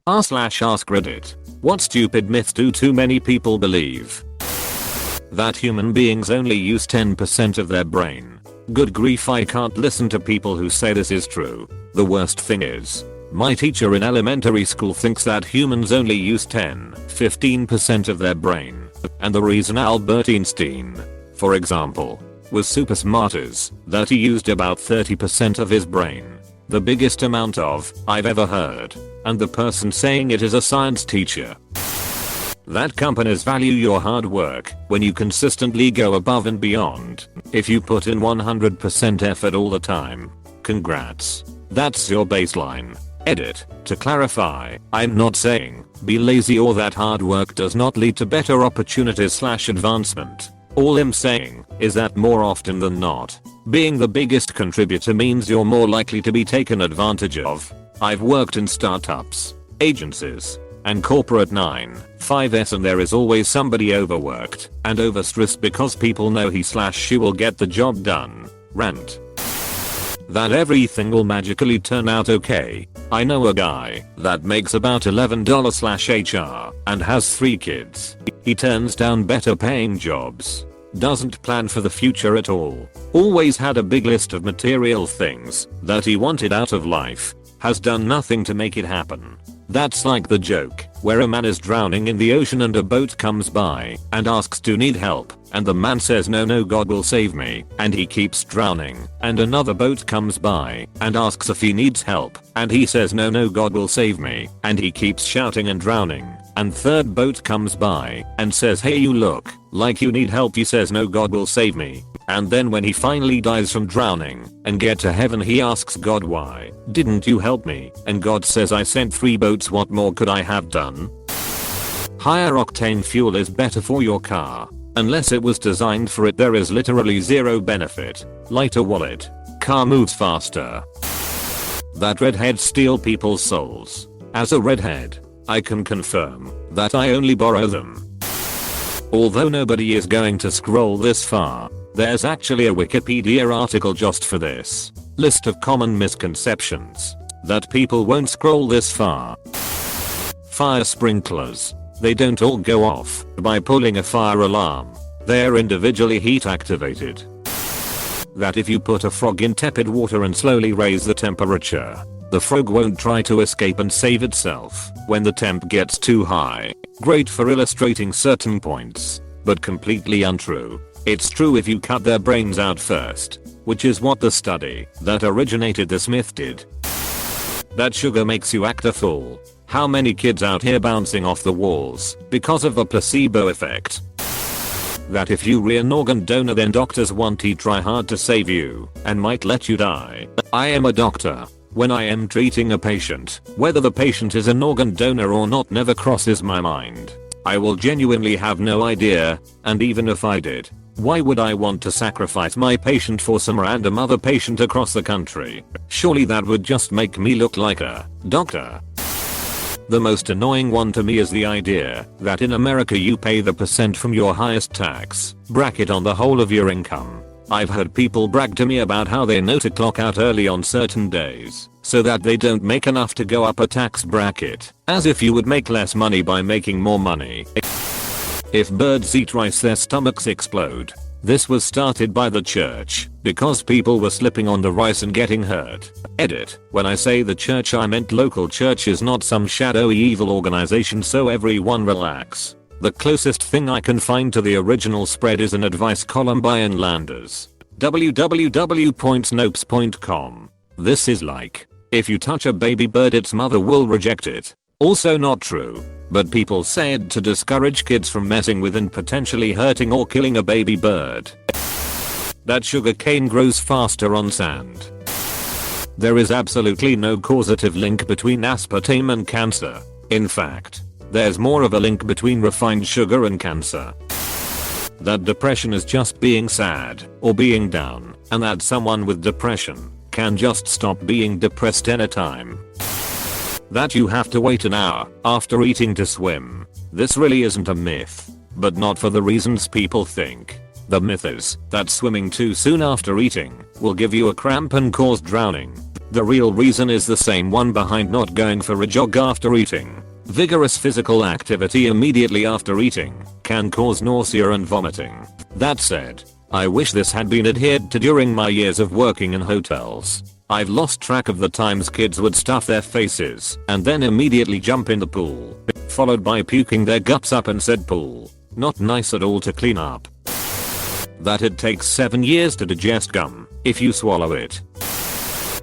r/AskReddit. What stupid myth do too many people believe? That human beings only use 10% of their brain. Good grief, I can't listen to people who say this is true. The worst thing is, my teacher in elementary school thinks that humans only use 15% of their brain. And the reason Albert Einstein, for example, was super smart is that he used about 30% of his brain. The biggest amount I've ever heard. And the person saying it is a science teacher. That companies value your hard work when you consistently go above and beyond. If you put in 100% effort all the time, congrats. That's your baseline. Edit. To clarify, I'm not saying be lazy or that hard work does not lead to better opportunities/advancement. All I'm saying is that more often than not, being the biggest contributor means you're more likely to be taken advantage of. I've worked in startups, agencies, and corporate 9-5s, and there is always somebody overworked and overstressed because people know he/she will get the job done. Rant. That everything will magically turn out okay. I know a guy that makes about $11/HR and has 3 kids. He turns down better paying jobs. Doesn't plan for the future at all. Always had a big list of material things that he wanted out of life. Has done nothing to make it happen. That's like the joke where a man is drowning in the ocean and a boat comes by and asks to need help, and the man says no, God will save me, and he keeps drowning, and another boat comes by and asks if he needs help, and he says no, God will save me, and he keeps shouting and drowning, and third boat comes by and says hey, you look like you need help, he says no, God will save me. And then when he finally dies from drowning and get to heaven, he asks God, why didn't you help me? And God says, I sent 3 boats, what more could I have done? Higher octane fuel is better for your car. Unless it was designed for it, there is literally zero benefit. Lighter wallet. Car moves faster. That redheads steal people's souls. As a redhead, I can confirm that I only borrow them. Although nobody is going to scroll this far, there's actually a Wikipedia article just for this. List of common misconceptions that people won't scroll this far. Fire sprinklers. They don't all go off by pulling a fire alarm. They're individually heat activated. That if you put a frog in tepid water and slowly raise the temperature, the frog won't try to escape and save itself when the temp gets too high. Great for illustrating certain points, but completely untrue. It's true if you cut their brains out first, which is what the study that originated this myth did. That sugar makes you act a fool. How many kids out here bouncing off the walls because of a placebo effect? That if you re an organ donor, then doctors want to try hard to save you and might let you die. I am a doctor. When I am treating a patient, whether the patient is an organ donor or not never crosses my mind. I will genuinely have no idea, and even if I did, why would I want to sacrifice my patient for some random other patient across the country? Surely that would just make me look like a doctor. The most annoying one to me is the idea that in America you pay the percent from your highest tax bracket on the whole of your income. I've heard people brag to me about how they know to clock out early on certain days so that they don't make enough to go up a tax bracket, as if you would make less money by making more money. If birds eat rice, their stomachs explode. This was started by the church because people were slipping on the rice and getting hurt. Edit. When I say the church, I meant local churches, not some shadowy evil organization, so everyone relax. The closest thing I can find to the original spread is an advice column by Ian Landers. www.snopes.com. This is like, if you touch a baby bird, its mother will reject it. Also not true, but people say it to discourage kids from messing with and potentially hurting or killing a baby bird. That sugar cane grows faster on sand. There is absolutely no causative link between aspartame and cancer. In fact, there's more of a link between refined sugar and cancer. That depression is just being sad or being down, and that someone with depression can just stop being depressed anytime. That you have to wait an hour after eating to swim. This really isn't a myth, but not for the reasons people think. The myth is that swimming too soon after eating will give you a cramp and cause drowning. The real reason is the same one behind not going for a jog after eating. Vigorous physical activity immediately after eating can cause nausea and vomiting. That said, I wish this had been adhered to during my years of working in hotels. I've lost track of the times kids would stuff their faces and then immediately jump in the pool, followed by puking their guts up in said pool. Not nice at all to clean up. That it takes 7 years to digest gum if you swallow it.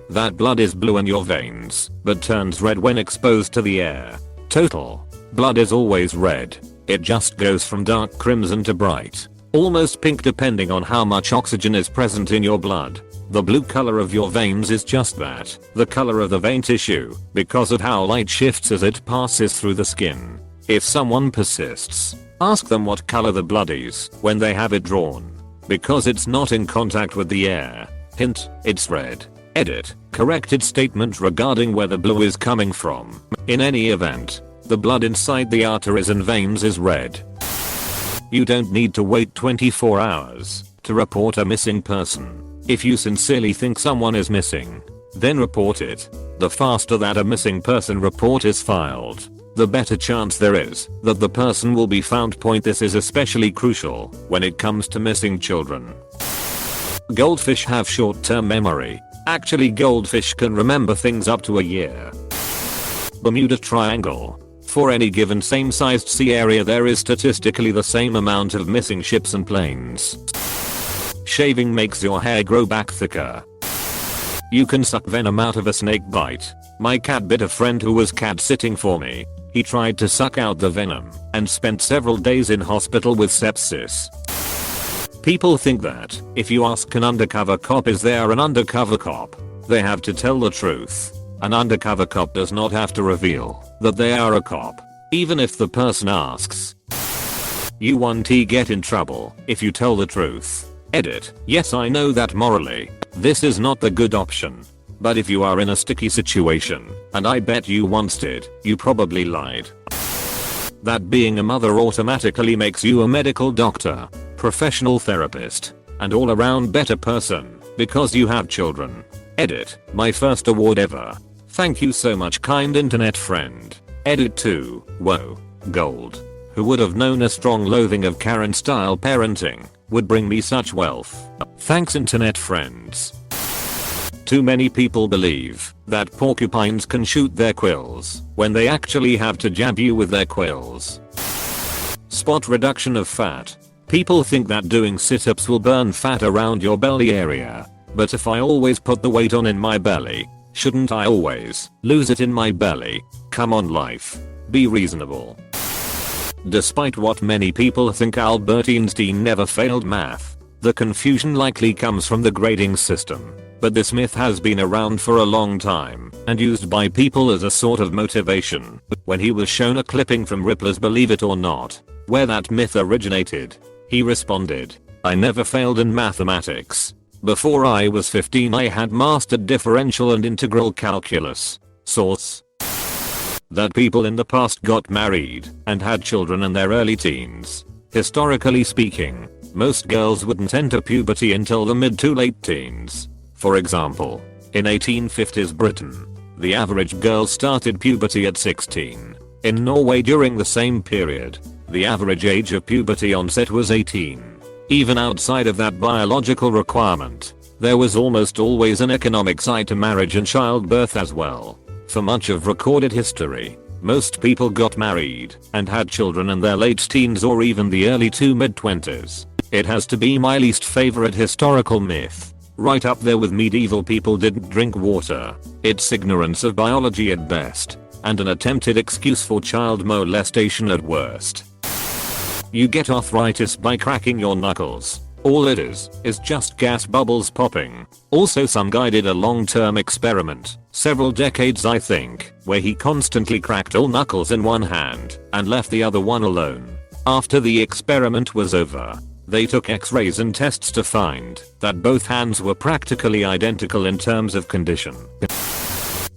That blood is blue in your veins, but turns red when exposed to the air. Total. Blood is always red. It just goes from dark crimson to bright, almost pink depending on how much oxygen is present in your blood. The blue color of your veins is just that, the color of the vein tissue, because of how light shifts as it passes through the skin. If someone persists, ask them what color the blood is when they have it drawn. Because it's not in contact with the air. Hint, it's red. Edit, corrected statement regarding where the blue is coming from. In any event, the blood inside the arteries and veins is red. You don't need to wait 24 hours to report a missing person. If you sincerely think someone is missing, then report it. The faster that a missing person report is filed, the better chance there is that the person will be found. This is especially crucial when it comes to missing children. Goldfish have short-term memory. Actually, goldfish can remember things up to a year. Bermuda Triangle. For any given same-sized sea area, there is statistically the same amount of missing ships and planes. Shaving makes your hair grow back thicker. You can suck venom out of a snake bite. My cat bit a friend who was cat sitting for me. He tried to suck out the venom and spent several days in hospital with sepsis. People think that if you ask an undercover cop is there an undercover cop, they have to tell the truth. An undercover cop does not have to reveal that they are a cop, even if the person asks. You won't get in trouble if you tell the truth. Edit, yes, I know that morally, this is not the good option. But if you are in a sticky situation, and I bet you once did, you probably lied. That being a mother automatically makes you a medical doctor, professional therapist, and all around better person, because you have children. Edit, my first award ever. Thank you so much, kind internet friend. Edit 2, whoa, gold. Who would have known a strong loathing of Karen style parenting would bring me such wealth. Thanks internet friends. Too many people believe that porcupines can shoot their quills when they actually have to jab you with their quills. Spot reduction of fat. People think that doing sit-ups will burn fat around your belly area. But if I always put the weight on in my belly, shouldn't I always lose it in my belly? Come on life. Be reasonable. Despite what many people think, Albert Einstein never failed math. The confusion likely comes from the grading system. But this myth has been around for a long time and used by people as a sort of motivation. When he was shown a clipping from Ripley's Believe It or Not, where that myth originated, he responded, "I never failed in mathematics. Before I was 15 I had mastered differential and integral calculus." Source: that people in the past got married and had children in their early teens. Historically speaking, most girls wouldn't enter puberty until the mid to late teens. For example, in 1850s Britain, the average girl started puberty at 16. In Norway during the same period, the average age of puberty onset was 18. Even outside of that biological requirement, there was almost always an economic side to marriage and childbirth as well. For much of recorded history, most people got married and had children in their late teens or even the early to mid-20s. It has to be my least favorite historical myth. Right up there with medieval people didn't drink water. It's ignorance of biology at best, and an attempted excuse for child molestation at worst. You get arthritis by cracking your knuckles. All it is just gas bubbles popping. Also, some guy did a long-term experiment, several decades I think, where he constantly cracked all knuckles in one hand and left the other one alone. After the experiment was over, they took x-rays and tests to find that both hands were practically identical in terms of condition.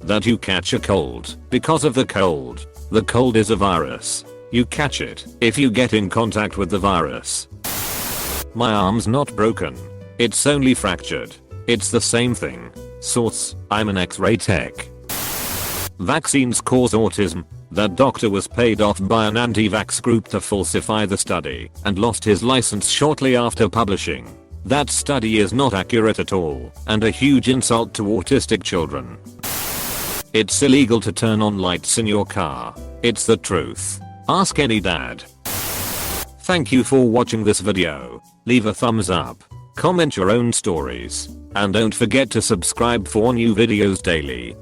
That you catch a cold because of the cold. The cold is a virus. You catch it if you get in contact with the virus. My arm's not broken. It's only fractured. It's the same thing. Source, I'm an X-ray tech. Vaccines cause autism. That doctor was paid off by an anti-vax group to falsify the study and lost his license shortly after publishing. That study is not accurate at all and a huge insult to autistic children. It's illegal to turn on lights in your car. It's the truth. Ask any dad. Thank you for watching this video. Leave a thumbs up, comment your own stories, and don't forget to subscribe for new videos daily.